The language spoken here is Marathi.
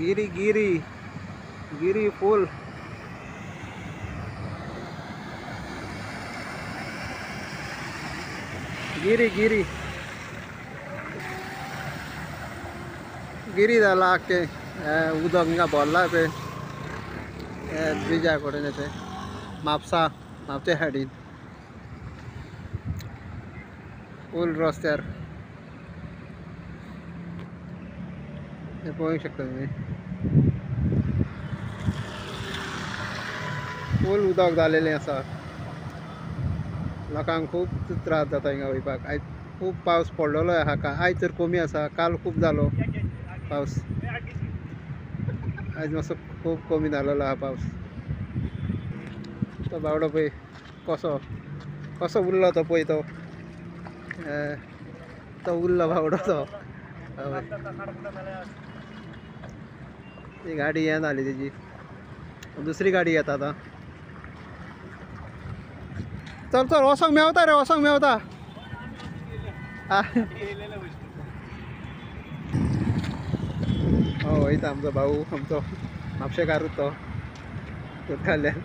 गिरी गिरी गिरी फुल गिरी गिरी गिरी जाला के उदक हिंगा भरला पे ब्रिजा कडेन येते म्हापच्या सायडीन फुल रस्त्यार हे पळोवंक शकता तुम्ही फुल उदक जालेलें आसा लोकांक खूब त्रास जाता हिंगा वयपाक आयज खूब पावस पडलेलो आहा आयज तर कमी आसा काल खूब जालो पावस आयज मातसो खूब कमी जालेलो आहा पावस तो बावडो पळय कसो कसो उरलो तो पळय तो उरलो बावडो तो ती गाडी हे जाली तेजी दुसरी गाडी येता आतां चल चल वसोंक मेवता रे वसोंक मेवता हो वयता आमचो भाऊ आमचो म्हापशेकारूच तो कल्याण